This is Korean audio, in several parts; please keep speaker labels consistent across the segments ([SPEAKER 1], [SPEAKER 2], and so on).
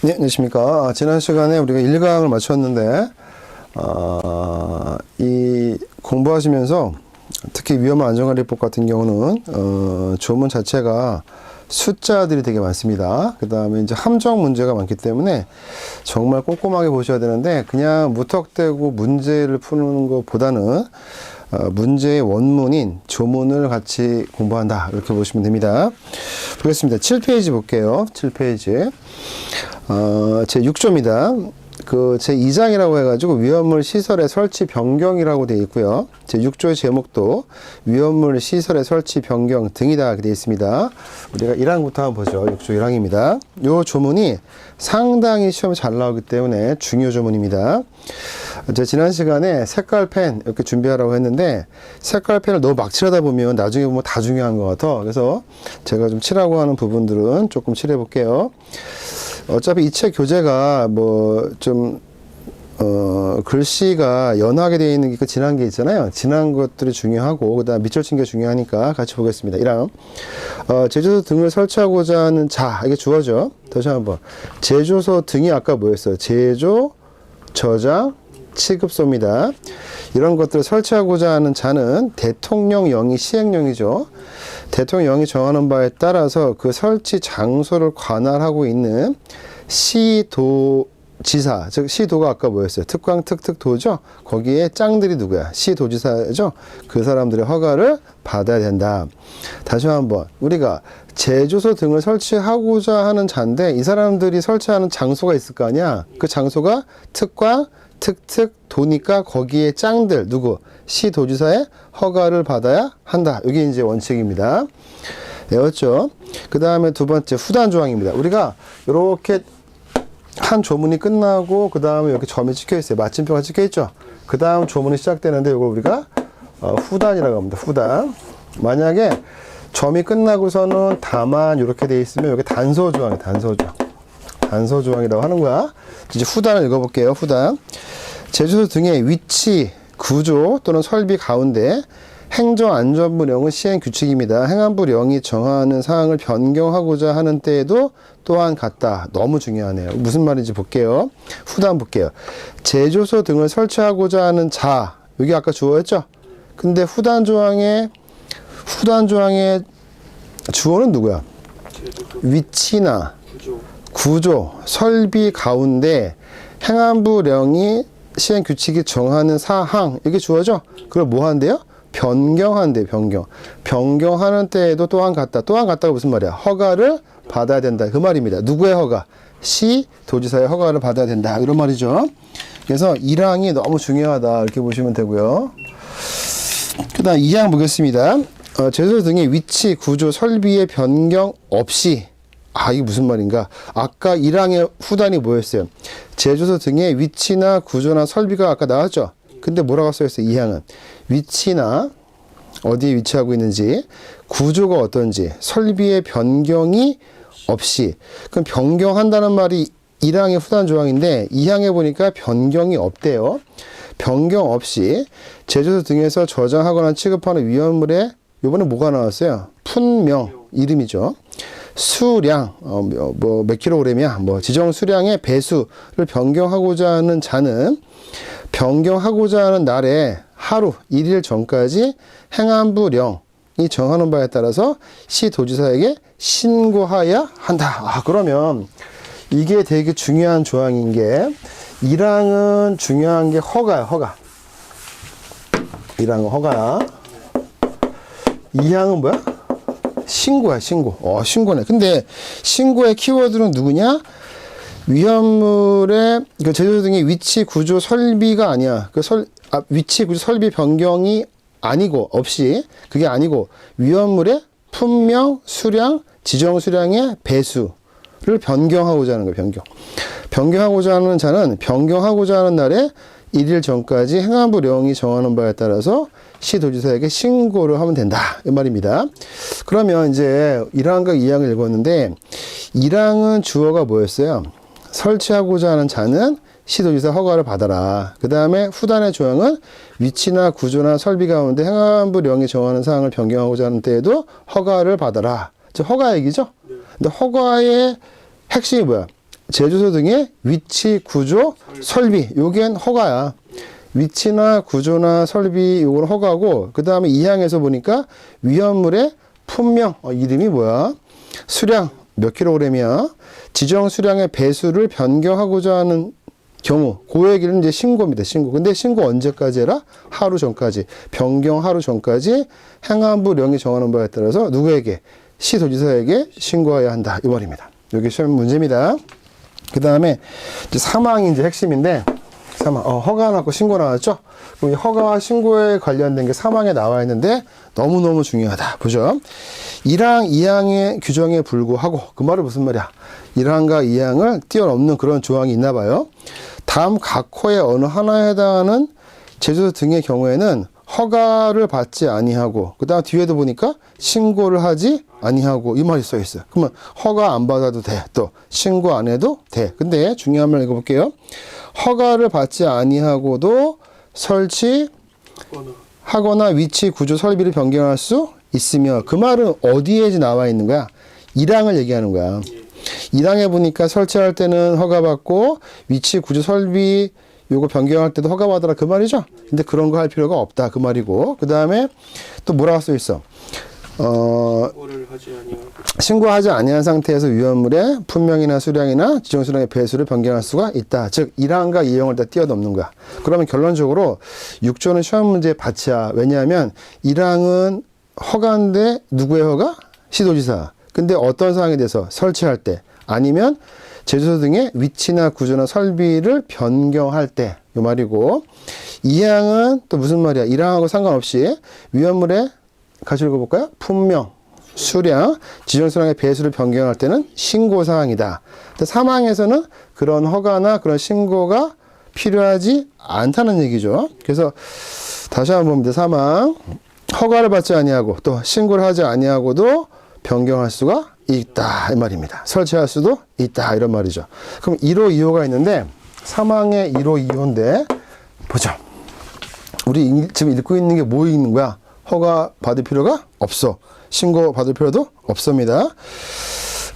[SPEAKER 1] 네, 안녕하십니까. 지난 시간에 우리가 1강을 마쳤는데, 이 공부하시면서 특히 위험한 안전관리법 같은 경우는, 조문 자체가 숫자들이 되게 많습니다. 그 다음에 이제 함정 문제가 많기 때문에 정말 꼼꼼하게 보셔야 되는데, 그냥 무턱대고 문제를 푸는 것보다는 문제의 원문인 조문을 같이 공부한다. 이렇게 보시면 됩니다. 보겠습니다. 7페이지 볼게요. 7페이지. 제 6조입니다. 제 2장이라고 해가지고 위험물 시설의 설치 변경이라고 되어 있고요. 제 6조의 제목도 위험물 시설의 설치 변경 등이다. 이렇게 되어 있습니다. 우리가 1항부터 한번 보죠. 6조 1항입니다. 요 조문이 상당히 시험에 잘 나오기 때문에 중요 조문입니다. 제가 지난 시간에 색깔펜 이렇게 준비하라고 했는데 색깔펜을 너무 막 칠하다 보면 나중에 보면 다 중요한 것 같아. 그래서 제가 좀 칠하고 하는 부분들은 조금 칠해 볼게요. 어차피 이 책 교재가 글씨가 연하게 되어 있는 게 지난 게 있잖아요. 지난 것들이 중요하고, 그 다음 밑줄 친 게 중요하니까 같이 보겠습니다. 1항. 제조소 등을 설치하고자 하는 자, 이게 주어죠. 다시 한번. 제조소 등이 아까 뭐였어요? 제조, 저장, 취급소입니다. 이런 것들을 설치하고자 하는 자는 대통령령이 시행령이죠. 대통령령이 정하는 바에 따라서 그 설치 장소를 관할하고 있는 시도지사, 즉 시도가 아까 뭐였어요? 특광, 특특도죠? 거기에 짱들이 누구야? 시도지사죠? 그 사람들의 허가를 받아야 된다. 다시 한번 우리가 제조소 등을 설치하고자 하는 자인데 이 사람들이 설치하는 장소가 있을 거 아니야? 그 장소가 특광, 특특, 도니까 거기에 짱들 누구? 시도지사의 허가를 받아야 한다. 이게 이제 원칙입니다. 외웠죠? 그 다음에 두 번째 후단 조항입니다. 우리가 이렇게 한 조문이 끝나고 그 다음에 이렇게 점이 찍혀 있어요. 마침표가 찍혀 있죠? 그 다음 조문이 시작되는데 이걸 우리가 후단이라고 합니다. 후단. 만약에 점이 끝나고서는 다만 이렇게 돼 있으면 여기 단서 조항이에요. 단서 조항. 단서 조항이라고 하는 거야. 이제 후단을 읽어볼게요. 후단. 제조소 등의 위치, 구조 또는 설비 가운데 행정안전부령은 시행규칙입니다. 행안부령이 정하는 사항을 변경하고자 하는 때에도 또한 같다. 너무 중요하네요. 무슨 말인지 볼게요. 후단 볼게요. 제조소 등을 설치하고자 하는 자, 여기 아까 주어였죠? 근데 후단 조항의 주어는 누구야? 위치나 구조, 설비 가운데 행안부령이 시행규칙이 정하는 사항, 이게 주어죠? 그걸 뭐 한대요? 변경한대요, 변경. 변경하는 때에도 또한 같다. 또한 같다가 무슨 말이야? 허가를 받아야 된다. 그 말입니다. 누구의 허가? 시, 도지사의 허가를 받아야 된다. 이런 말이죠. 그래서 1항이 너무 중요하다. 이렇게 보시면 되고요. 그 다음 2항 보겠습니다. 제조소 등의 위치, 구조, 설비의 변경 없이 이게 무슨 말인가? 아까 1항의 후단이 뭐였어요? 제조소 등의 위치나 구조나 설비가 아까 나왔죠? 근데 뭐라고 써있어요? 2항은 위치나 어디에 위치하고 있는지, 구조가 어떤지, 설비의 변경이 없이. 그럼 변경한다는 말이 1항의 후단 조항인데 2항에 보니까 변경이 없대요. 변경 없이 제조소 등에서 저장하거나 취급하는 위험물에 요번에 뭐가 나왔어요? 품명, 이름이죠. 수량, 몇 킬로그램이야? 지정 수량의 배수를 변경하고자 하는 자는 변경하고자 하는 날에 하루, 1일 전까지 행안부령이 정하는 바에 따라서 시도지사에게 신고하여야 한다. 그러면 이게 되게 중요한 조항인 게 1항은 중요한 게 허가야, 허가. 1항은 허가야. 2항은 뭐야? 신고야, 신고. 신고네. 근데 신고의 키워드는 누구냐? 위험물의 제조소 등의 위치, 구조, 설비가 아니야. 위치, 구조, 설비 변경이 아니고, 없이, 그게 아니고, 위험물의 품명, 수량, 지정 수량의 배수를 변경하고자 하는 거예요, 변경. 변경하고자 하는 자는 변경하고자 하는 날에 1일 전까지 행안부령이 정하는 바에 따라서 시도지사에게 신고를 하면 된다. 이 말입니다. 그러면 이제 1항과 2항을 읽었는데 1항은 주어가 뭐였어요? 설치하고자 하는 자는 시도지사 허가를 받아라. 그 다음에 후단의 조항은 위치나 구조나 설비 가운데 행안부령이 정하는 사항을 변경하고자 하는 때에도 허가를 받아라. 즉 허가 얘기죠? 근데 허가의 핵심이 뭐야? 제조소 등의 위치, 구조, 설비. 요겐 허가야. 위치나 구조나 설비 요건 허가고, 그 다음에 2항에서 보니까 위험물의 품명, 이름이 뭐야? 수량 몇 킬로그램이야? 지정 수량의 배수를 변경하고자 하는 경우, 그 얘기는 이제 신고입니다. 신고. 근데 신고 언제까지 해라? 하루 전까지. 변경 하루 전까지 행안부령이 정하는 바에 따라서 누구에게? 시도지사에게 신고해야 한다. 이 말입니다. 이게 시험 문제입니다. 그 다음에 이제 사망이 이제 핵심인데, 사망. 허가 나왔고 신고 나왔죠? 그럼 이 허가와 신고에 관련된 게 사망에 나와 있는데 너무너무 중요하다. 보죠. 1항, 2항의 규정에 불구하고, 그 말은 무슨 말이야? 1항과 2항을 뛰어넘는 그런 조항이 있나 봐요. 다음 각 호의 어느 하나에 해당하는 제조소 등의 경우에는 허가를 받지 아니하고, 그 다음 뒤에도 보니까 신고를 하지 아니하고, 이 말이 써 있어요. 그러면 허가 안 받아도 돼. 또 신고 안 해도 돼. 근데 중요한 말 읽어볼게요. 허가를 받지 아니하고도 설치하거나 위치, 구조, 설비를 변경할 수 있으며, 그 말은 어디에 나와 있는 거야? 1항을 얘기하는 거야. 1항에 보니까 설치할 때는 허가받고, 위치, 구조, 설비 요거 변경할 때도 허가받아라, 그 말이죠. 근데 그런 거 할 필요가 없다, 그 말이고, 그 다음에 또 뭐라고 써 있어? 신고하지 아니한 상태에서 위험물의 품명이나 수량이나 지정 수량의 배수를 변경할 수가 있다. 즉 1항과 2항을 다 뛰어넘는 거야. 그러면 결론적으로 6조는 시험 문제의 밭이야. 왜냐하면 1항은 허가인데 누구의 허가? 시도지사. 근데 어떤 상황에 대해서? 설치할 때 아니면 제조소 등의 위치나 구조나 설비를 변경할 때, 이 말이고, 2항은 또 무슨 말이야? 1항하고 상관없이 위험물의, 같이 읽어볼까요? 품명, 수량, 지정수량의 배수를 변경할 때는 신고사항이다. 3항에서는 그런 허가나 그런 신고가 필요하지 않다는 얘기죠. 그래서 다시 한번 봅니다. 3항, 허가를 받지 아니하고 또 신고를 하지 아니하고도 변경할 수가 있다, 이 말입니다. 설치할 수도 있다, 이런 말이죠. 그럼 1호, 2호가 있는데 3항의 1호, 2호인데 보죠. 우리 지금 읽고 있는 게 뭐 있는 거야? 허가 받을 필요가 없어. 신고 받을 필요도 없습니다.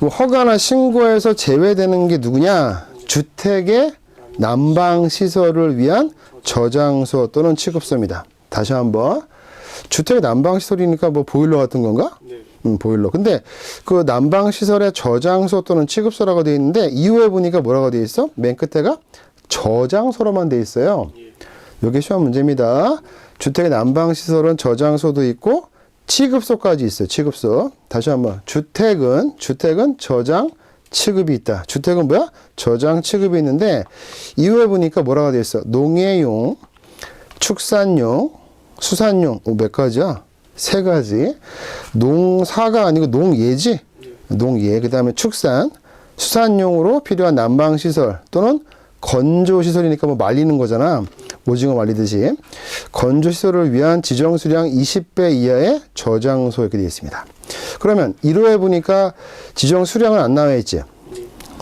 [SPEAKER 1] 허가나 신고에서 제외되는 게 누구냐? 주택의 난방시설을 위한 저장소 또는 취급소입니다. 다시 한번. 주택의 난방시설이니까 뭐 보일러 같은 건가? 네. 보일러. 근데 그 난방시설의 저장소 또는 취급소라고 되어 있는데 이후에 보니까 뭐라고 되어 있어? 맨 끝에가 저장소로만 되어 있어요. 이게 시험 문제입니다. 주택의 난방시설은 저장소도 있고 취급소까지 있어요. 취급소. 다시 한번. 주택은 저장 취급이 있다. 주택은 뭐야? 저장 취급이 있는데 이후에 보니까 뭐라고 되어 있어? 농해용, 축산용, 수산용. 몇 가지야? 3가지. 농사가 아니고 농예지? 농예. 그 다음에 축산, 수산용으로 필요한 난방시설 또는 건조시설이니까 뭐 말리는 거잖아. 오징어 말리듯이. 건조시설을 위한 지정수량 20배 이하의 저장소 이렇게 되어 있습니다. 그러면 1호에 보니까 지정수량은 안 나와 있지?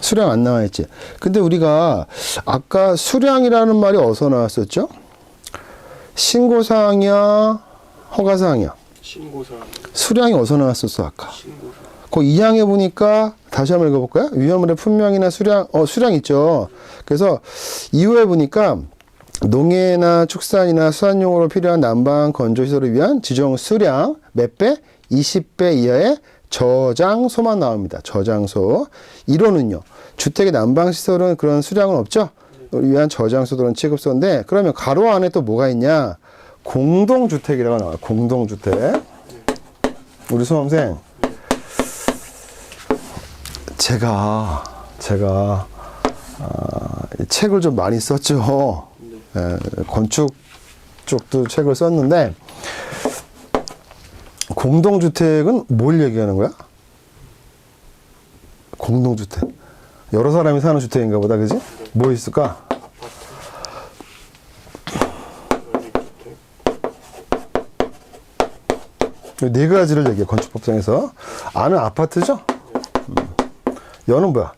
[SPEAKER 1] 수량 안 나와 있지? 근데 우리가 아까 수량이라는 말이 어디서 나왔었죠? 신고사항이야? 허가사항이야? 신고사항. 수량이 어디서 나왔었어 아까? 신고사항. 그 2항에 보니까 다시 한번 읽어볼까요? 위험물의 품명이나 수량, 수량 있죠. 그래서 이후에 보니까 농해나 축산이나 수산용으로 필요한 난방 건조시설을 위한 지정 수량 몇 배? 20배 이하의 저장소만 나옵니다. 저장소. 1호는요. 주택의 난방시설은 그런 수량은 없죠. 위한 저장소들은 취급소인데 그러면 가로 안에 또 뭐가 있냐? 공동주택이라고 나와요. 공동주택. 우리 수험생. 제가 책을 좀 많이 썼죠. 건축 쪽도 책을 썼는데 공동주택은 뭘 얘기하는 거야? 공동주택. 여러 사람이 사는 주택인가 보다, 그지? 뭐 있을까? 네 가지를 얘기해, 건축법상에서. 아는 아파트죠? 여는 뭐야?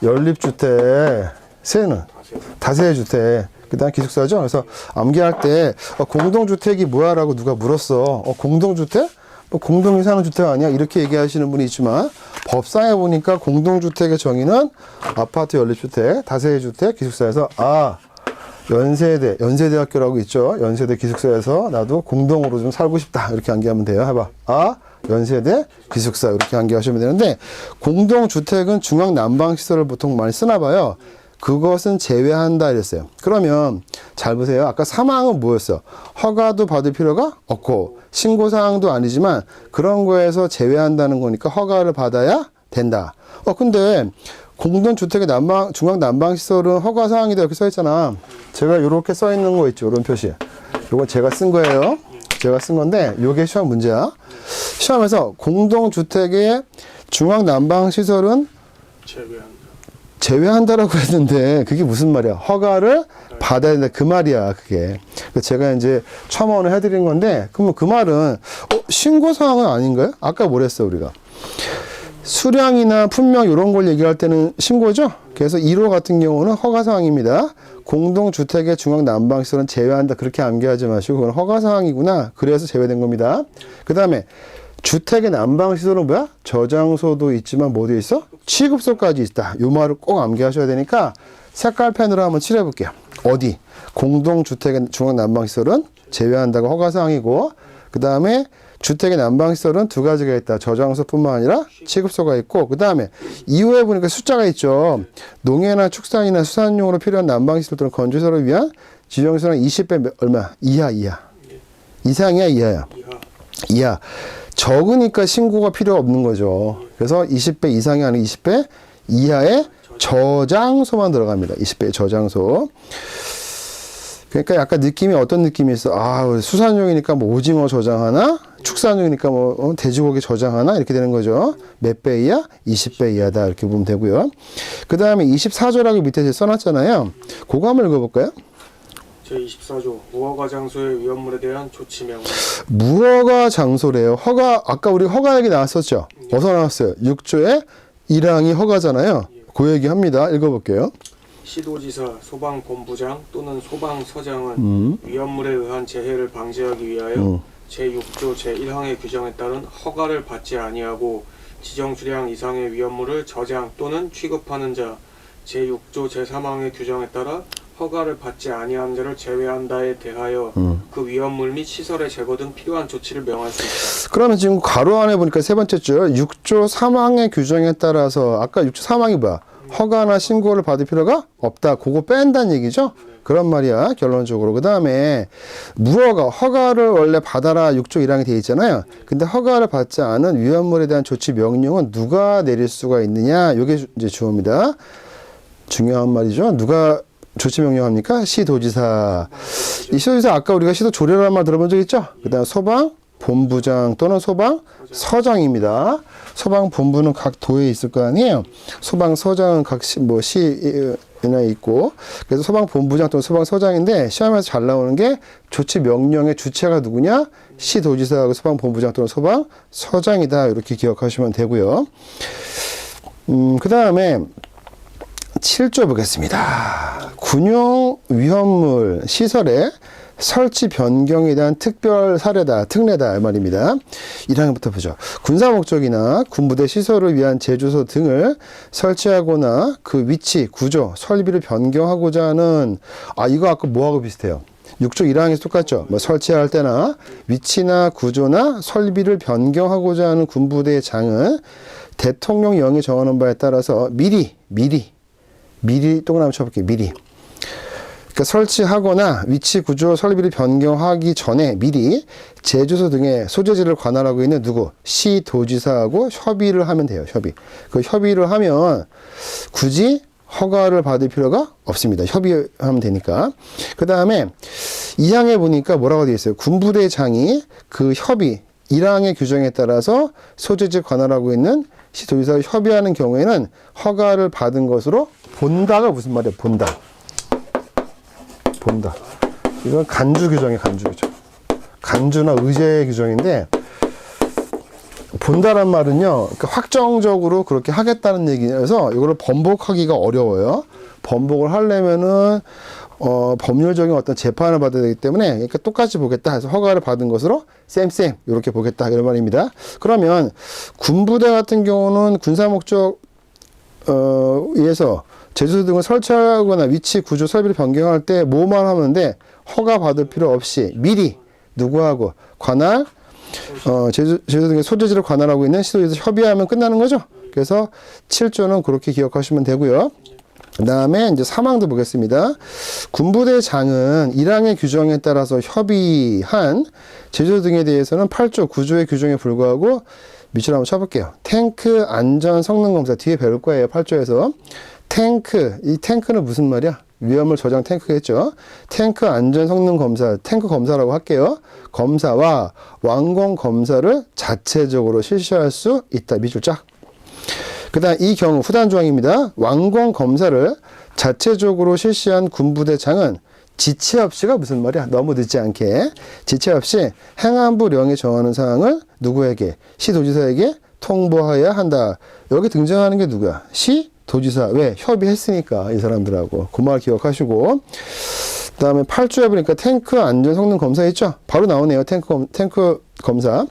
[SPEAKER 1] 연립주택. 세는? 다세주택. 그 다음 기숙사죠? 그래서 암기할 때, 공동주택이 뭐야? 라고 누가 물었어. 공동주택? 뭐 공동이 사는 주택 아니야? 이렇게 얘기하시는 분이 있지만, 법상에 보니까 공동주택의 정의는 아파트 연립주택, 다세대 주택, 기숙사에서 연세대학교라고 있죠. 연세대 기숙사에서 나도 공동으로 좀 살고 싶다. 이렇게 암기하면 돼요. 해봐. 연세대 기숙사 이렇게 암기하시면 되는데 공동주택은 중앙난방시설을 보통 많이 쓰나 봐요. 그것은 제외한다 이랬어요. 그러면 잘 보세요. 아까 사망은 뭐였어? 허가도 받을 필요가 없고 신고사항도 아니지만 그런 거에서 제외한다는 거니까 허가를 받아야 된다. 근데 공동주택의 중앙난방시설은 허가사항이다 이렇게 써있잖아. 제가 이렇게 써있는 거 있죠. 이런 표시. 이건 제가 쓴 거예요. 제가 쓴 건데 이게 시험 문제야. 시험에서 공동주택의 중앙난방시설은 제외한다라고 했는데 그게 무슨 말이야? 허가를 받아야 된다 그 말이야 그게. 제가 이제 첨언을 해드린 건데 그러면 그 말은 신고사항은 아닌가요? 아까 뭐랬어 우리가? 수량이나 품명 이런 걸 얘기할 때는 신고죠. 그래서 1호 같은 경우는 허가사항입니다. 공동주택의 중앙난방시설은 제외한다 그렇게 암기하지 마시고 그건 허가사항이구나. 그래서 제외된 겁니다. 그 다음에 주택의 난방시설은 뭐야? 저장소도 있지만 뭐도 있어? 취급소까지 있다. 이 말을 꼭 암기하셔야 되니까 색깔펜으로 한번 칠해 볼게요. 어디? 공동주택의 중앙난방시설은 제외한다고 허가사항이고 그 다음에 주택의 난방시설은 두 가지가 있다. 저장소뿐만 아니라 취급소가 있고 그 다음에 이후에 보니까 숫자가 있죠. 농해나 축산이나 수산용으로 필요한 난방시설 또는 건조시설을 위한 지정시설은 20배 얼마? 이하. 이상이야 이하야? 이하. 적으니까 신고가 필요 없는 거죠. 그래서 20배 이상이 아니고 20배 이하의 저장소만 들어갑니다. 20배의 저장소. 그러니까 약간 느낌이 어떤 느낌이 있어? 수산용이니까 뭐 오징어 저장하나? 축산용이니까 뭐 돼지고기 저장하나? 이렇게 되는 거죠. 몇 배 이하? 20배 이하다. 이렇게 보면 되고요. 그 다음에 24조라고 밑에 써놨잖아요. 그거 한번 읽어볼까요?
[SPEAKER 2] 제24조 무허가 장소의 위험물에 대한 조치명.
[SPEAKER 1] 무허가 장소래요. 아까 우리 허가 얘기 나왔었죠? 어디서 나왔어요? 6조의 1항이 허가잖아요. 그 얘기 합니다. 읽어볼게요.
[SPEAKER 2] 시도지사, 소방본부장 또는 소방서장은 위험물에 의한 재해를 방지하기 위하여 제6조 제1항의 규정에 따른 허가를 받지 아니하고 지정 주량 이상의 위험물을 저장 또는 취급하는 자 제6조 제3항의 규정에 따라 허가를 받지 아니한 자를 제외한다에 대하여 그 위험물 및 시설의 제거 등 필요한 조치를 명할 수 있다.
[SPEAKER 1] 그러면 지금 괄호 안에 보니까 세 번째 줄 6조 3항의 규정에 따라서 아까 6조 3항이 뭐야? 허가나 신고를 받을 필요가 없다. 그거 뺀다는 얘기죠? 그런 말이야 결론적으로. 그 다음에 무허가 허가를 원래 받아라 6조 1항이 되어 있잖아요. 근데 허가를 받지 않은 위험물에 대한 조치 명령은 누가 내릴 수가 있느냐? 이게 이제 주어입니다. 중요한 말이죠. 누가 조치 명령합니까? 시도지사. 이 시도지사 아까 우리가 시도 조례라는 말 들어본 적 있죠? 그 다음 소방본부장 또는 소방서장입니다. 소방본부는 각 도에 있을 거 아니에요? 소방서장은 각 시나 있고 그래서 소방본부장 또는 소방서장인데 시험에서 잘 나오는 게 조치 명령의 주체가 누구냐? 시도지사하고 소방본부장 또는 소방서장이다. 이렇게 기억하시면 되고요. 그 다음에 7조 보겠습니다. 군용 위험물 시설의 설치 변경에 대한 특별 사례다, 특례다 이 말입니다. 1항부터 보죠. 군사 목적이나 군부대 시설을 위한 제주소 등을 설치하거나 그 위치, 구조, 설비를 변경하고자 하는 이거 아까 뭐하고 비슷해요? 6조 1항에서 똑같죠. 뭐 설치할 때나 위치나 구조나 설비를 변경하고자 하는 군부대의 장은 대통령령이 정하는 바에 따라서 미리 동그라미 쳐볼게요. 미리. 그러니까 설치하거나 위치, 구조, 설비를 변경하기 전에 미리 제주소 등의 소재지를 관할하고 있는 시도지사하고 협의를 하면 돼요. 그 협의를 하면 굳이 허가를 받을 필요가 없습니다. 협의하면 되니까. 그 다음에 2항에 보니까 뭐라고 되어 있어요? 군부대장이 그 협의 1항의 규정에 따라서 소재지 관할하고 있는 시도지사와 협의하는 경우에는 허가를 받은 것으로 본다가 무슨 말이에요? 본다. 이건 간주 규정이에요. 간주 규정. 간주나 의제 규정인데 본다란 말은요. 그러니까 확정적으로 그렇게 하겠다는 얘기라서 이거를 번복하기가 어려워요. 번복을 하려면은 법률적인 어떤 재판을 받아야 되기 때문에 그러니까 똑같이 보겠다 해서 허가를 받은 것으로 쌤 이렇게 보겠다 이런 말입니다. 그러면 군부대 같은 경우는 군사 목적 위해서 제주도 등을 설치하거나 위치, 구조, 설비를 변경할 때 뭐만 하면 돼? 허가 받을 필요 없이 미리 누구하고 관할 제주도 등의 소재지를 관할하고 있는 시도에서 협의하면 끝나는 거죠. 그래서 7조는 그렇게 기억하시면 되고요. 그 다음에 이제 3항도 보겠습니다. 군부대장은 1항의 규정에 따라서 협의한 제조 등에 대해서는 8조 9조의 규정에 불과하고 밑으로 한번 쳐볼게요. 탱크 안전 성능 검사 뒤에 배울 거예요. 8조에서 탱크, 이 탱크는 무슨 말이야? 위험물 저장 탱크겠죠. 탱크 안전 성능 검사, 탱크 검사라고 할게요. 검사와 완공 검사를 자체적으로 실시할 수 있다. 밑줄 쫙. 그 다음 이 경우 후단 조항입니다. 완공 검사를 자체적으로 실시한 군부대장은 지체 없이가 무슨 말이야? 너무 늦지 않게 지체 없이 행안부령이 정하는 사항을 누구에게? 시도지사에게 통보해야 한다. 여기 등장하는 게 누구야? 시도지사. 왜? 협의했으니까 이 사람들하고. 그 말 기억하시고. 그 다음에 8조에 보니까 탱크 안전 성능 검사 있죠? 바로 나오네요. 탱크 검사.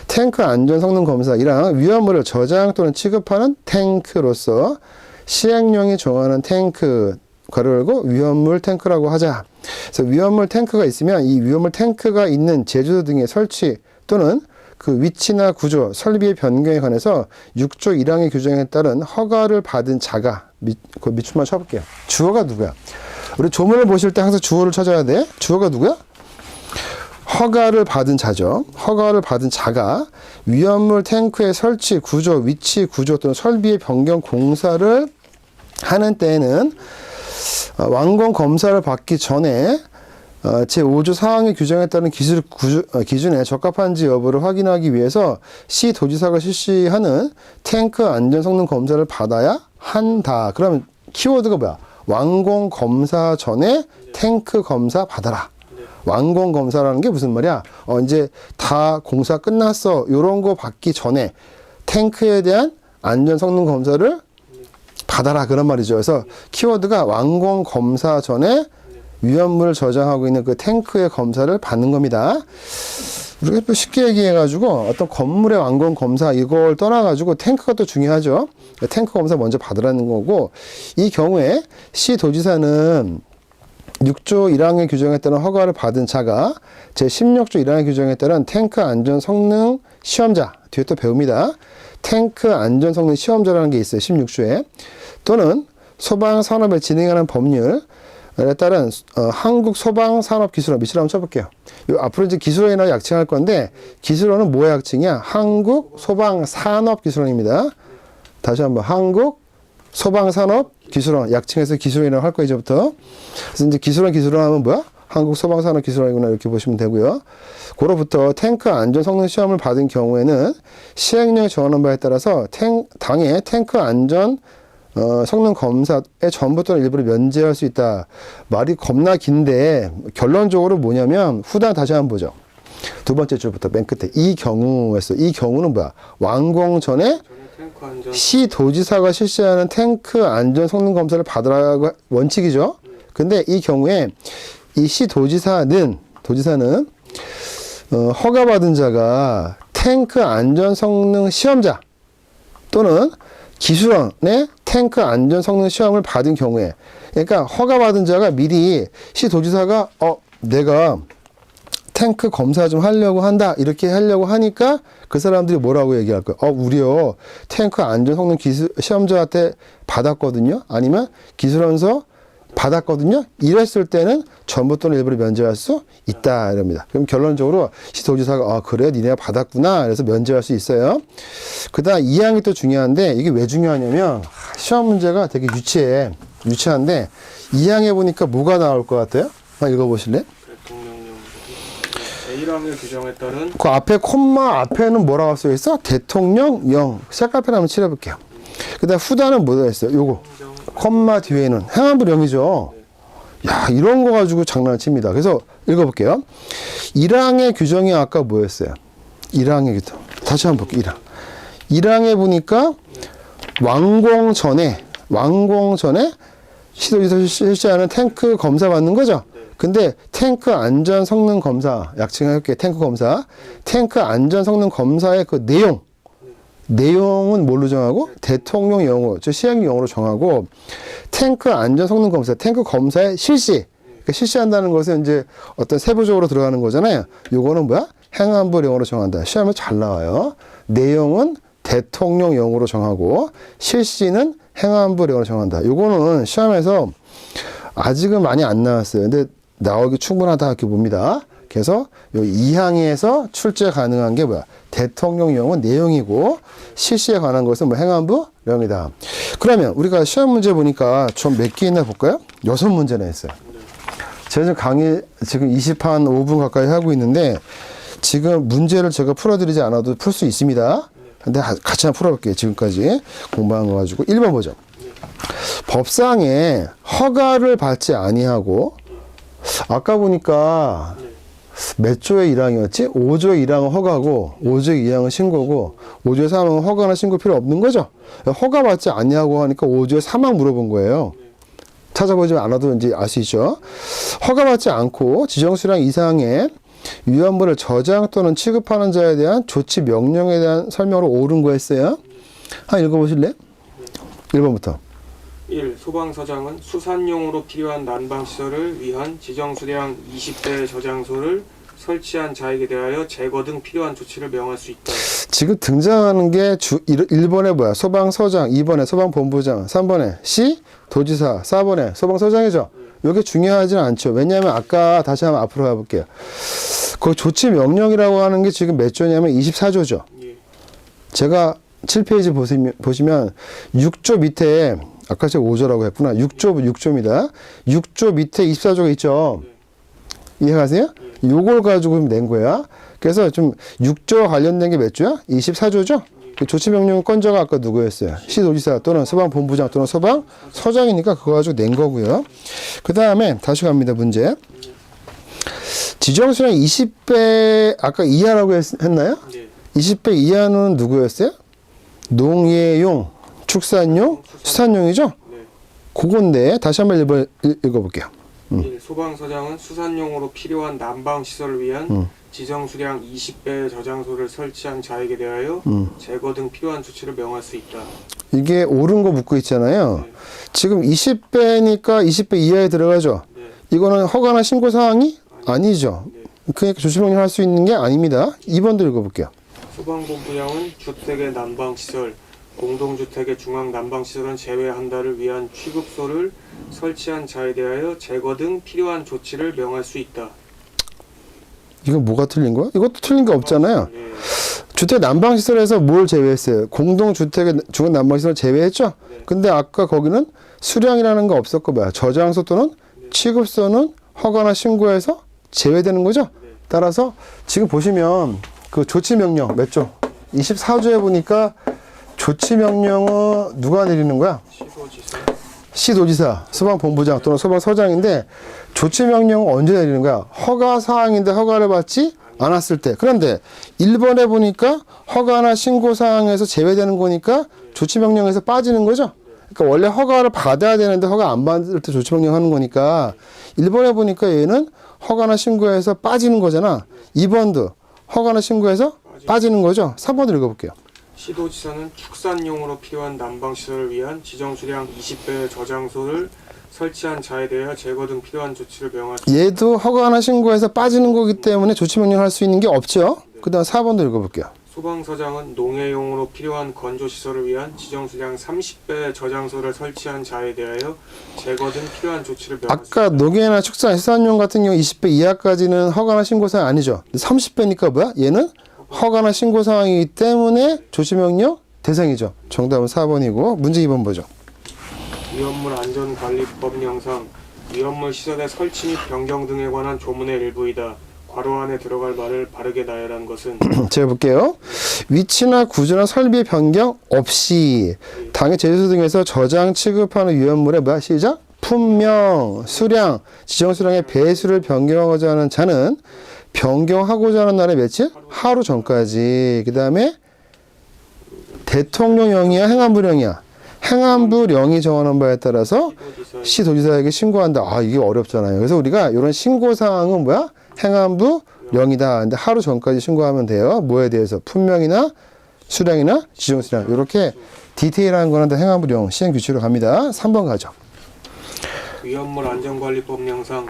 [SPEAKER 1] 탱크 안전 성능 검사이랑 위험물을 저장 또는 취급하는 탱크로서 시행령이 정하는 탱크 괄호 열고 위험물 탱크라고 하자. 그래서 위험물 탱크가 있으면 이 위험물 탱크가 있는 제주도 등의 설치 또는 그 위치나 구조, 설비의 변경에 관해서 6조 1항의 규정에 따른 허가를 받은 자가 그 밑줄만 쳐볼게요. 주어가 누구야? 우리 조문을 보실 때 항상 주어를 찾아야 돼. 주어가 누구야? 허가를 받은 자죠. 허가를 받은 자가 위험물 탱크의 설치, 구조, 위치, 구조 또는 설비의 변경 공사를 하는 때에는 완공 검사를 받기 전에 제5조 사항의 규정에 따른 기준에 적합한지 여부를 확인하기 위해서 시도지사가 실시하는 탱크 안전 성능 검사를 받아야 한다. 그러면 키워드가 뭐야? 완공 검사 전에 탱크 검사 받아라. 완공 검사라는 게 무슨 말이야? 이제 다 공사 끝났어. 요런 거 받기 전에 탱크에 대한 안전 성능 검사를 받아라. 그런 말이죠. 그래서 키워드가 완공 검사 전에 위험물을 저장하고 있는 그 탱크의 검사를 받는 겁니다. 우리가 또 쉽게 얘기해가지고 어떤 건물의 완공 검사 이걸 떠나가지고 탱크가 또 중요하죠. 탱크 검사 먼저 받으라는 거고, 이 경우에 시도지사는 6조 1항의 규정에 따른 허가를 받은 자가 제16조 1항의 규정에 따른 탱크 안전 성능 시험자, 뒤에 또 배웁니다. 탱크 안전 성능 시험자라는 게 있어요. 16조에. 또는 소방산업을 진행하는 법률에 따른 한국소방산업기술원 밑으로 한번 쳐볼게요. 앞으로 이제 기술원이라고 약칭할 건데 기술원은 뭐의 약칭이야? 한국소방산업기술원입니다. 다시 한번 한국소방산업기술원 약칭해서 기술원이라고 할 거예요. 이제부터. 그래서 이제 기술원 하면 뭐야? 한국소방산업기술원이구나 이렇게 보시면 되고요. 고로부터 탱크 안전 성능 시험을 받은 경우에는 시행령이 정하는 바에 따라서 당의 탱크 안전 성능 검사의 전부 또는 일부를 면제할 수 있다. 말이 겁나 긴데 결론적으로 뭐냐면 후단 다시 한번 보죠. 두 번째 줄부터 맨 끝에 이 경우에서 이 경우는 뭐야? 완공 전에 시도지사가 실시하는 탱크 안전 성능 검사를 받으라고 원칙이죠. 근데 이 경우에 이 시도지사는 허가받은 자가 탱크 안전 성능 시험자 또는 기술원의 탱크 안전 성능 시험을 받은 경우에, 그러니까 허가받은 자가 미리 시도지사가 내가 탱크 검사 좀 하려고 한다 이렇게 하려고 하니까 그 사람들이 뭐라고 얘기할 거야? 우리요 탱크 안전 성능 시험자한테 받았거든요. 아니면 기술원서 받았거든요. 이랬을 때는 전부 또는 일부를 면제할 수 있다 이럽니다. 그럼 결론적으로 시도지사가 그래 니네가 받았구나 그래서 면제할 수 있어요. 그다음 2항이 또 중요한데 이게 왜 중요하냐면 시험 문제가 되게 유치한데 2항에 보니까 뭐가 나올 것 같아요? 한번 읽어보실래요?
[SPEAKER 2] 제1항의 규정에 따른
[SPEAKER 1] 그 앞에 콤마 앞에는 뭐라고 써 있어? 대통령령. 색깔펜 한번 칠해볼게요. 그다음 후단은 뭐가 있어요? 요거 콤마 뒤에는 행안부령이죠. 야, 이런 거 가지고 장난을 칩니다. 그래서 읽어볼게요. 1항의 규정이 아까 뭐였어요? 1항의 규정. 다시 한번 볼게요. 1항에 보니까 완공 전에 시도지사 실시하는 탱크 검사 받는 거죠?
[SPEAKER 2] 네.
[SPEAKER 1] 근데 탱크 안전 성능 검사, 약칭할게 탱크 검사. 탱크 안전 성능 검사의 그 내용은 뭘로 정하고? 대통령 용어, 즉 시행 용어로 정하고, 탱크 안전 성능 검사, 탱크 검사의 실시. 그러니까 실시한다는 것은 이제 어떤 세부적으로 들어가는 거잖아요. 요거는 뭐야? 행안부 용어로 정한다. 시험에 잘 나와요. 내용은 대통령 용어로 정하고, 실시는 행안부 용어로 정한다. 요거는 시험에서 아직은 많이 안 나왔어요. 근데 나오기 충분하다 이렇게 봅니다. 그래서 요 2항에서 출제 가능한 게 뭐야? 대통령 용어는 내용이고, 실시에 관한 것은 뭐 행안부 용이다. 그러면 우리가 시험 문제 보니까 좀 몇 개 있나 볼까요? 6문제나 했어요. 제가 지금 강의 지금 5분 가까이 하고 있는데, 지금 문제를 제가 풀어드리지 않아도 풀 수 있습니다. 근데 같이 한번 풀어볼게요. 지금까지 공부한 거 가지고. 1번 보죠. 법상에 허가를 받지 아니하고, 아까 보니까 몇 조의 1항이었지? 5조의 1항은 허가고, 5조의 2항은 신고고, 5조의 3항은 허가나 신고 필요 없는 거죠? 허가 받지 아니하고 하니까 5조의 3항 물어본 거예요. 찾아보지 않아도 이제 알 수 있죠. 허가받지 않고 지정수량 이상의 위험물을 저장 또는 취급하는 자에 대한 조치 명령에 대한 설명으로 옳은 거였어요. 한번 읽어보실래요? 1번부터.
[SPEAKER 2] 1. 소방서장은 수산용으로 필요한 난방시설을 위한 지정수량 20배 저장소를 설치한 자에게 대하여 제거 등 필요한 조치를 명할 수 있다.
[SPEAKER 1] 지금 등장하는 게 1번에 뭐야? 소방서장, 2번에 소방본부장, 3번에 시, 도지사, 4번에 소방서장이죠. 이게 중요하지는 않죠. 왜냐하면 아까 다시 한번 앞으로 가볼게요. 그 조치 명령이라고 하는 게 지금 몇 조냐면 24조죠.
[SPEAKER 2] 예.
[SPEAKER 1] 제가 7페이지 보시면 6조 밑에, 아까 제가 5조라고 했구나. 6조입니다. 6조 밑에 24조가 있죠. 이해가세요? 요걸 가지고 낸 거야. 그래서 좀 6조와 관련된 게 몇 조야? 24조죠? 조치명령 건자가 아까 누구였어요? 시도지사 또는 소방본부장 또는 소방서장이니까 그거 가지고 낸 거고요. 그 다음에 다시 갑니다. 문제. 지정수량 20배 아까 이하라고 했나요?
[SPEAKER 2] 네.
[SPEAKER 1] 20배 이하는 누구였어요? 농예용, 축산용, 수산용이죠?
[SPEAKER 2] 네.
[SPEAKER 1] 그건데 다시 한번 읽어볼게요.
[SPEAKER 2] 1. 소방서장은 수산용으로 필요한 난방시설을 위한 지정수량 20배 저장소를 설치한 자에게 대하여 제거 등 필요한 조치를 명할 수 있다. 이게
[SPEAKER 1] 옳은 거 묻고 있잖아요.
[SPEAKER 2] 네.
[SPEAKER 1] 지금 20배니까 20배 이하에 들어가죠.
[SPEAKER 2] 네.
[SPEAKER 1] 이거는 허가나 신고 사항이 아니죠.
[SPEAKER 2] 네.
[SPEAKER 1] 그러니까 조치명령 할 수 있는 게 아닙니다. 2번도 읽어볼게요.
[SPEAKER 2] 소방본부장은 주택의 난방시설, 공동주택의 중앙난방시설은 제외한다를 위한 취급소를 설치한 자에 대하여 제거 등 필요한 조치를 명할 수 있다.
[SPEAKER 1] 이거 뭐가 틀린 거야? 이것도 틀린 게 없잖아요.
[SPEAKER 2] 네.
[SPEAKER 1] 주택 난방시설에서 뭘 제외했어요? 공동주택의 중앙 난방시설 제외했죠?
[SPEAKER 2] 네.
[SPEAKER 1] 근데 아까 거기는 수량이라는 거 없었고 뭐야? 저장소 또는 취급소는 허가나 신고해서 제외되는 거죠?
[SPEAKER 2] 네.
[SPEAKER 1] 따라서 지금 보시면 그 조치명령 몇 조? 24조에 보니까 조치명령은 누가 내리는 거야?
[SPEAKER 2] 시도지사.
[SPEAKER 1] 시도지사, 소방본부장 또는 소방서장인데 조치명령은 언제 내리는 거야? 허가사항인데 허가를 받지 않았을 때. 그런데 1번에 보니까 허가나 신고사항에서 제외되는 거니까 조치명령에서 빠지는 거죠? 그러니까 원래 허가를 받아야 되는데 허가 안 받을 때 조치명령 하는 거니까 1번에 보니까 얘는 허가나 신고에서 빠지는 거잖아. 2번도 허가나 신고에서 빠지는 거죠? 3번을 읽어볼게요.
[SPEAKER 2] 시도지사는 축산용으로 필요한 난방시설을 위한 지정수량 20배 저장소를 설치한 자에 대하여 제거 등 필요한 조치를 명할 수 있다.
[SPEAKER 1] 얘도 허가나 신고에서 빠지는 거기 때문에 조치명령 할 수 있는 게 없죠? 그 다음 4번도 읽어볼게요.
[SPEAKER 2] 소방서장은 농해용으로 필요한 건조시설을 위한 지정수량 30배 저장소를 설치한 자에 대하여 제거 등 필요한 조치를 명할 수 있다.
[SPEAKER 1] 아까 농해나 축산, 수산용 같은 경우 20배 이하까지는 허가나 신고사항 아니죠? 30배니까 뭐야? 얘는 허가나 신고사항이기 때문에 조치명령 대상이죠. 정답은 4번이고 문제 2번 보죠.
[SPEAKER 2] 위험물 안전관리법령상 위험물 시설의 설치 및 변경 등에 관한 조문의 일부이다. 괄호 안에 들어갈 말을 바르게 나열한 것은
[SPEAKER 1] 제가 볼게요. 위치나 구조나 설비 변경 없이 당해 제조소 등에서 저장 취급하는 위험물의 뭐야? 시작? 품명, 수량, 지정 수량의 배수를 변경하고자 하는 자는 변경하고자 하는 날의 며칠? 하루 전까지. 그 다음에 대통령령이야, 행안부령이야? 행안부령이 정하는 바에 따라서
[SPEAKER 2] 시도지사의
[SPEAKER 1] 시도지사에게 신고한다. 아, 이게 어렵잖아요. 그래서 우리가 이런 신고사항은 뭐야? 행안부령이다. 근데 하루 전까지 신고하면 돼요. 뭐에 대해서? 품명이나 수량이나 지정수량. 이렇게 디테일한 거는 다 행안부령 시행규칙으로 갑니다. 3번 가죠.
[SPEAKER 2] 위험물 안전관리법령상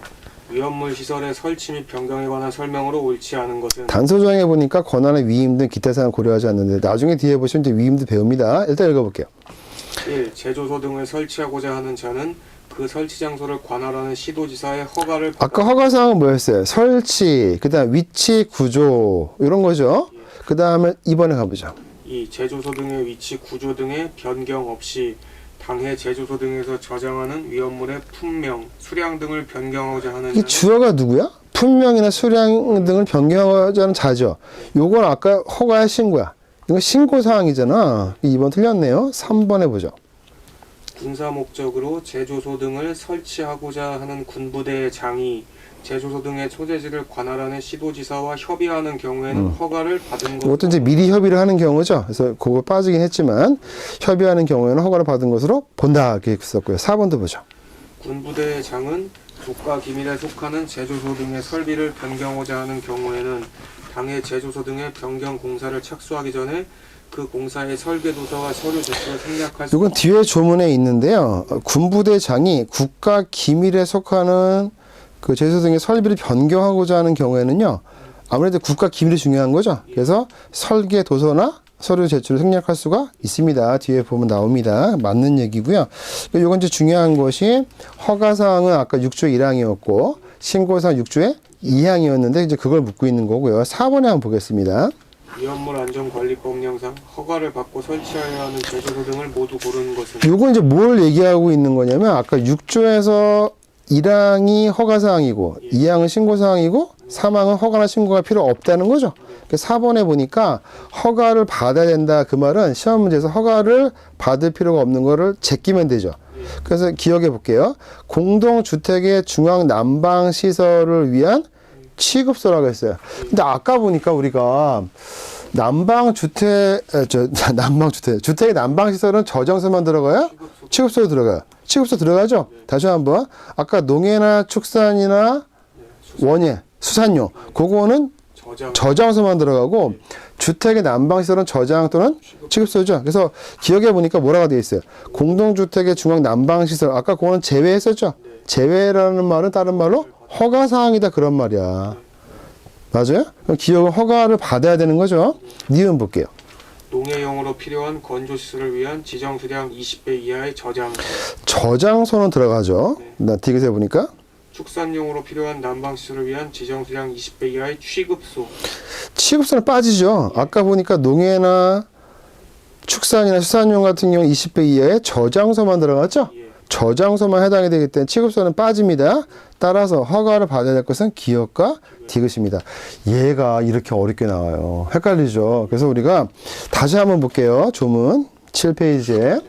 [SPEAKER 2] 위험물 시설의 설치 및 변경에 관한 설명으로 옳지 않은 것은
[SPEAKER 1] 단서조항에 보니까 권한의 위임 등 기타 사항을 고려하지 않는데 나중에 뒤에 보시면 이제 위임도 배웁니다. 일단 읽어볼게요.
[SPEAKER 2] 1. 제조소 등을 설치하고자 하는 자는 그 설치 장소를 관할하는 시도지사의 허가를 받아
[SPEAKER 1] 아까 허가사항은 뭐였어요? 설치, 그 다음 위치, 구조 이런 거죠. 그 다음에 2번에 가보죠.
[SPEAKER 2] 2. 제조소 등의 위치, 구조 등의 변경 없이 당해 제조소 등에서 저장하는 위험물의 품명, 수량 등을 변경하고자 하는
[SPEAKER 1] 이게
[SPEAKER 2] 자는
[SPEAKER 1] 주어가 누구야? 품명이나 수량 등을 변경하고자 하는 자죠. 요건 아까 허가하신 거야. 이거 신고사항이잖아. 2번 틀렸네요. 3번 해보죠.
[SPEAKER 2] 군사 목적으로 제조소 등을 설치하고자 하는 군부대의 장이 제조소 등의 소재지를 관할하는 시도지사와 협의하는 경우에는 허가를 받은
[SPEAKER 1] 이것도
[SPEAKER 2] 것으로
[SPEAKER 1] 이제 미리 협의를 하는 경우죠. 그래서 그거 빠지긴 했지만 협의하는 경우에는 허가를 받은 것으로 본다. 이렇게 썼고요. 4번도 보죠.
[SPEAKER 2] 군부대의 장은 국가 기밀에 속하는 제조소 등의 설비를 변경하고자 하는 경우에는 당해 제조소 등의 변경 공사를 착수하기 전에 그 공사의 설계도서와 서류 제출을 생략할 수
[SPEAKER 1] 이건 뒤에 조문에 있는데요. 군부대장이 국가 기밀에 속하는 그 제조 등의 설비를 변경하고자 하는 경우에는요. 아무래도 국가 기밀이 중요한 거죠. 그래서 설계 도서나 서류 제출을 생략할 수가 있습니다. 뒤에 보면 나옵니다. 맞는 얘기고요. 이건 이제 중요한 것이 허가사항은 아까 6조 1항이었고 신고사항 6조의 2항이었는데 이제 그걸 묻고 있는 거고요. 4번에 한번 보겠습니다.
[SPEAKER 2] 위험물 안전관리법령상 허가를 받고 설치하여야 하는 제조소 등을 모두 고르는 것은
[SPEAKER 1] 요건 이제 뭘 얘기하고 있는 거냐면 아까 6조에서 1항이 허가사항이고 2항은 신고사항이고 3항은 허가나 신고가 필요 없다는 거죠. 4번에 보니까 허가를 받아야 된다. 그 말은 시험 문제에서 허가를 받을 필요가 없는 거를 제끼면 되죠. 그래서 기억해 볼게요. 공동주택의 중앙 난방 시설을 위한 취급소라고 했어요. 근데 아까 보니까 우리가 주택의 난방시설은 저장소만 들어가요? 취급소로 들어가요. 취급소 들어가죠? 다시 한번. 아까 농해나 축산이나 원예, 수산용. 그거는 저장소만 들어가고 주택의 난방시설은 저장 또는 취급소죠. 그래서 기억해 보니까 뭐라고 되어 있어요? 공동주택의 중앙 난방시설. 아까 그거는 제외했었죠? 제외라는 말은 다른 말로 허가사항이다 그런 말이야. 맞아요? 그럼 기억은 허가를 받아야 되는 거죠. 니은 볼게요.
[SPEAKER 2] 농해용으로 필요한 건조시설을 위한 지정 수량 20배 이하의
[SPEAKER 1] 저장소는 들어가죠. 나 디귿에 보니까
[SPEAKER 2] 축산용으로 필요한 난방시설을 위한 지정 수량 20배 이하의 취급소.
[SPEAKER 1] 취급소는 빠지죠. 아까 보니까 농해나 축산이나 수산용 같은 경우 20배 이하의 저장소만 들어갔죠. 저장소만 해당이 되기 때문에 취급소는 빠집니다. 따라서 허가를 받아야 될 것은 기역과 디귿입니다. 얘가 이렇게 어렵게 나와요. 헷갈리죠. 그래서 우리가 다시 한번 볼게요. 조문 7페이지에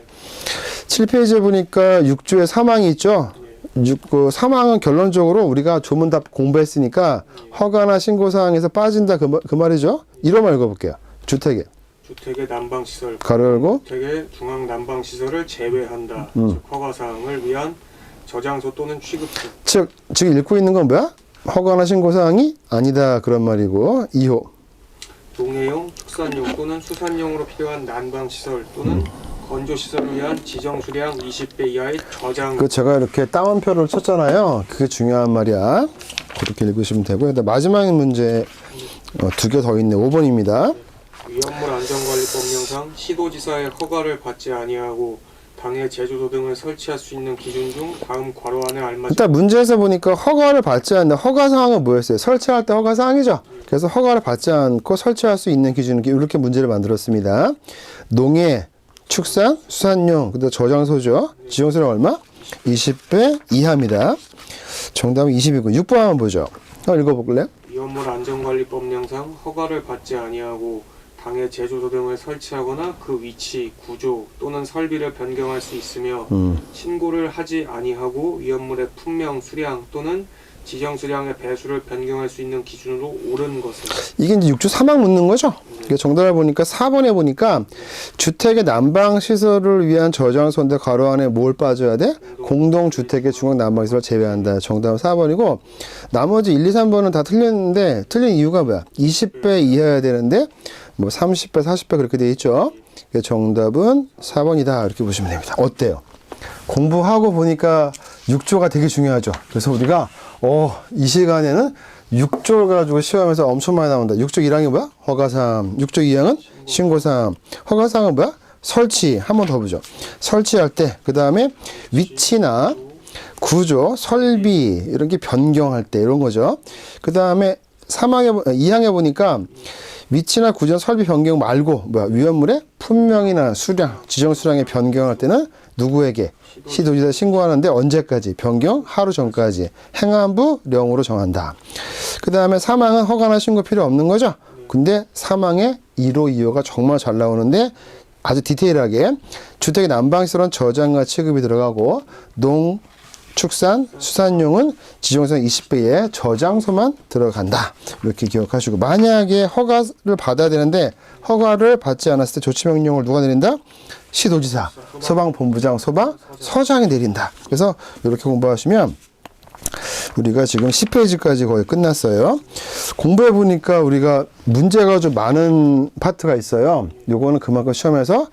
[SPEAKER 1] 7페이지에 보니까 6조의 3항이 있죠. 그 3항은 결론적으로 우리가 조문답 공부했으니까 허가나 신고사항에서 빠진다 그 말이죠. 이런 말 읽어볼게요. 주택의
[SPEAKER 2] 난방시설
[SPEAKER 1] 가로 열고
[SPEAKER 2] 주택의 중앙 난방시설을 제외한다. 즉 허가사항을 위한 저장소 또는 취급소.
[SPEAKER 1] 즉 지금 읽고 있는 건 뭐야? 허가나 신고사항이 아니다 그런 말이고 2호
[SPEAKER 2] 농해용, 축산용 또는 수산용으로 필요한 난방시설 또는 건조시설을 위한 지정 수량 20배 이하의 저장.
[SPEAKER 1] 그 제가 이렇게 따옴표를 쳤잖아요. 그게 중요한 말이야. 그렇게 읽으시면 되고요. 마지막 문제 두 개 더 있네. 5번입니다.
[SPEAKER 2] 위험물 안전관리법령상 시도지사의 허가를 받지 아니하고 당해 제조소 등을 설치할 수 있는 기준 중 다음 괄호 안에 알맞은
[SPEAKER 1] 일단 문제에서 보니까 허가를 받지 않는 허가사항은 뭐였어요? 설치할 때 허가사항이죠. 그래서 허가를 받지 않고 설치할 수 있는 기준은 이렇게 문제를 만들었습니다. 농해, 축산, 수산용, 그다음 저장소죠. 지정수량 얼마? 20배 이하입니다. 정답은 20이고 6번 한번 보죠. 읽어볼래요?
[SPEAKER 2] 위험물 안전관리법령상 허가를 받지 아니하고 당해 제조소 등을 설치하거나 그 위치, 구조 또는 설비를 변경할 수 있으며 신고를 하지 아니하고 위험물의 품명, 수량 또는 지정 수량의 배수를 변경할 수 있는 기준으로 옳은 것은.
[SPEAKER 1] 이게 이제 6조 3항 묻는 거죠. 그 정답을 보니까 4번에 보니까 주택의 난방 시설을 위한 저장소인데 가로 안에 뭘 빠져야 돼? 공동주택의 중앙 난방 시설을 제외한다. 정답은 4번이고 나머지 1, 2, 3번은 다 틀렸는데 틀린 이유가 뭐야? 20배 이하여야 되는데 뭐 30배, 40배 그렇게 돼 있죠. 정답은 4번이다. 이렇게 보시면 됩니다. 어때요? 공부하고 보니까 6조가 되게 중요하죠. 그래서 우리가 이 시간에는 6조 가지고 시험에서 엄청 많이 나온다. 6조 1항이 뭐야? 허가사항. 6조 2항은 신고사항. 허가사항은 뭐야? 설치. 한 번 더 보죠. 설치할 때, 그 다음에 위치나 구조, 설비 이런 게 변경할 때 이런 거죠. 그 다음에 2항에 보니까 위치나 구조, 설비 변경 말고 뭐야? 위험물의 품명이나 수량, 지정 수량의 변경할 때는 누구에게? 시도지사에 신고하는데 언제까지? 변경 하루 전까지 행안부령으로 정한다. 그 다음에 3항은 허가나 신고 필요 없는 거죠. 근데 3항에 1호, 2호가 정말 잘 나오는데 아주 디테일하게 주택의 난방시설은 저장과 취급이 들어가고 농, 축산, 수산용은 지정수량 20배의 저장소만 들어간다. 이렇게 기억하시고 만약에 허가를 받아야 되는데 허가를 받지 않았을 때 조치명령을 누가 내린다? 시도지사, 소방본부장, 소방서장이 내린다. 그래서 이렇게 공부하시면 우리가 지금 10페이지까지 거의 끝났어요. 공부해 보니까 우리가 문제가 좀 많은 파트가 있어요. 요거는 그만큼 시험에서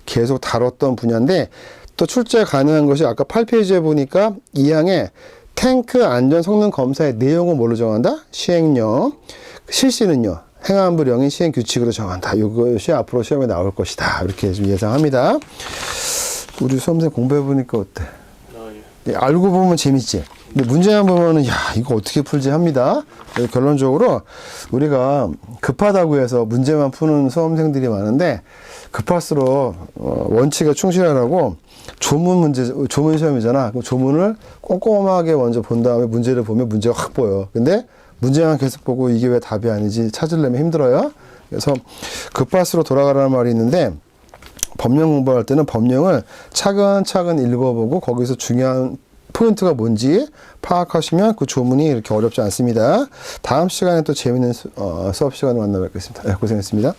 [SPEAKER 1] 계속 다뤘던 분야인데 또 출제 가능한 것이 아까 8페이지에 보니까 2항에 탱크 안전 성능 검사의 내용은 뭘로 정한다? 시행령. 실시는요? 행안부령인 시행 규칙으로 정한다. 이것이 앞으로 시험에 나올 것이다. 이렇게 좀 예상합니다. 우리 수험생 공부해 보니까 어때?
[SPEAKER 2] 예.
[SPEAKER 1] 알고 보면 재밌지. 근데 문제만 보면은 야 이거 어떻게 풀지 합니다. 결론적으로 우리가 급하다고 해서 문제만 푸는 수험생들이 많은데 급할수록 원칙에 충실하라고 조문 시험이잖아. 그럼 조문을 꼼꼼하게 먼저 본 다음에 문제를 보면 문제가 확 보여. 근데 문제만 계속 보고 이게 왜 답이 아니지 찾으려면 힘들어요. 그래서 급할수록 돌아가라는 말이 있는데 법령 공부할 때는 법령을 차근차근 읽어보고 거기서 중요한 포인트가 뭔지 파악하시면 그 조문이 이렇게 어렵지 않습니다. 다음 시간에 또 재밌는 수업 시간을 만나 뵙겠습니다. 고생했습니다.